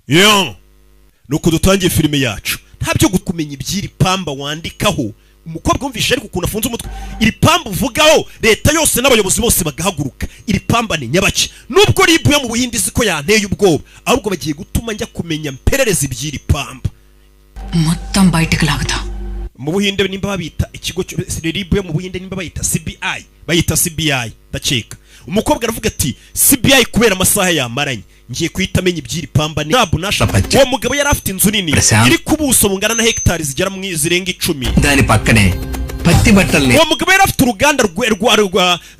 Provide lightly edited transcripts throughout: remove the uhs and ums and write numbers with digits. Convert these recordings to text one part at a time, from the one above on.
Yeah. Nuko dutangiye filime yacu. Ntabyo gukumenya ibyiri pamba wandikaho. Umukobwa wumvisha ariko ukuntu afunze umutwe. Iri pamba uvugaho leta yose n'abayobozi bose bagahaguruka. Iri pamba ni nyabaki. Nubwo ribuye mu Buhindi ziko yanteye ubwoba. Ahubwo bagiye gutuma njya kumenya mperereza ibyiri pamba. మొత్తం బయటికి లాగుతా. Mu Buhinde nimba babita ikigo ribuye mu Buhinde nimba bayita CBI. Bayita CBI. Ndaceka. Umukobwa aravuga ati CBI kubera amasaha yamaranye. Ngiye kwita menye ibyiri pamba ni Rabu nasha. Uwo mugabo yari afite inzu nini iri kubuso bungana na hectare zigera mu zirenga 10. Dani pakane patti battalne. Uwo mugabo yari afite uruganda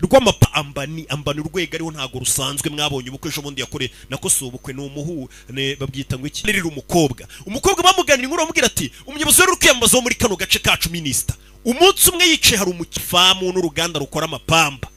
rw'amapamba ni ambana urwego ariho ntago rusanzwe mwabonye ubukwe ejo bundi yakore nakoso ubukwe ni umuhu babyita ngo iki riri umukobwa bamuganira inkuru bamubwira ati umuyobozi wari kwiyambaza wo muri kano gace kacu minister umunsi umwe yice hari umukifamu n'uruganda rukora amapamba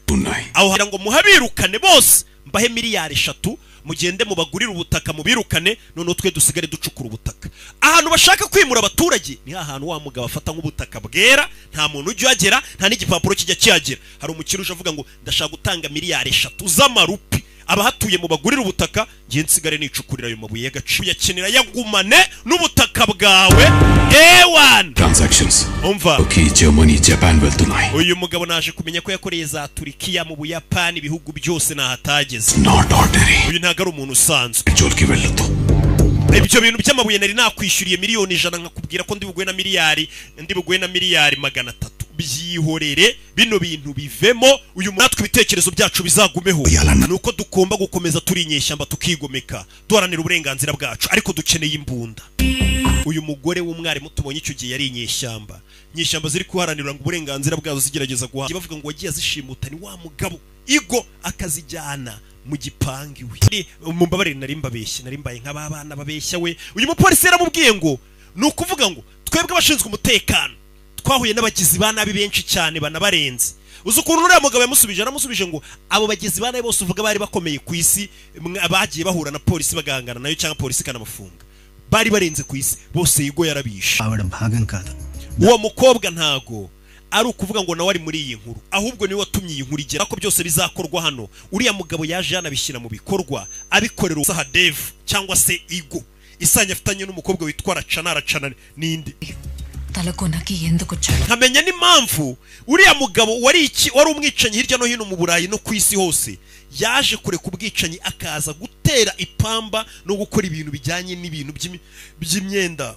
aho hara ngo muhabirukane bose mbahe miliyari 3 mugende mu bagurira ubutaka mu birukane none twe dusigare ducukura ubutaka ahantu bashaka kwimura abaturage ni ahantu wa mugabo afata nk'ubutaka bwera nta muntu ujye agera nta n'igipapuro kijya cyagera hari umukiruje avuga ngo ndashaka gutanga miliyari 3 z'amarupi abahatuye mu bagurira ubutaka ngiye nsigare nicukurira ayo mabuye y'agaciro yakenera yagumane n'ubutaka bwawe A1 transactions umva okay Germany Japan వెళ్తున్నాయి uyu mugabo naje kumenya ko yakoreye za Turkiya mu Buyapani ibihugu byose nahatageze not ordinary uyu ntago ari umuntu usanzwe jolki వెళ్ళొద్దు ibyo bintu by'amabuye nari nakwishyuriye miliyoni 100 nkakubwira ko ndi bugwe na miliyari 300 byihorere bino bintu bivemo uyu natwe ibitekerezo byacu bizagumeho nuko dukomba gukomeza turi inyeshyamba tukigomeka duharanira uburenganzira bwacu ariko dukeneye imbunda uyu mugore w'umwarimu tubonye icyo gihe yari inyeshyamba ziri kuharanira ngo uburenganzira bwazo zigerageza guha bavuga ngo wagiye azishimuta ni wa mugabo igo akazijyana mu gipangi we mumbabarire nari mbaye nk'abana babeshya we uyu mupolisi yaramubwiye ngo nukuvuga ngo twebwe abashinzwe umutekano twahuye n'abagizi banabi benshi cyane banabarenze uzukuntu uriya mugabo yamusubije ngo abo bagizi banabi bose uvuga bari bakomeye ku isi bagiye bahura na polisi bagahangana nayo cyangwa polisi kanabafunga bari barenze ku isi bose yigo yarabisha uwo mukobwa ntago ari ukuvuga ngo nawe ari muri iyi nkuru ahubwo niwe watumye iyi nkuru igera ko byose bizakorwa hano uriya mugabo yaje yanabishyira mu bikorwa abikorera usaha Dev cyangwa se Igo isanya afitanye n'umukobwa witwa Racana nindi తలకొనకి ఎందుకు వచ్చాడు nkamenya n'impamvu uriya mugabo wari umwicanyi hirya no hino mu Burayi no ku isi hose yaje kureka ubwicanyi akaza gutera ipamba no gukora ibintu bijyanye n'ibintu by'imyenda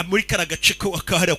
muri karagace ko akahara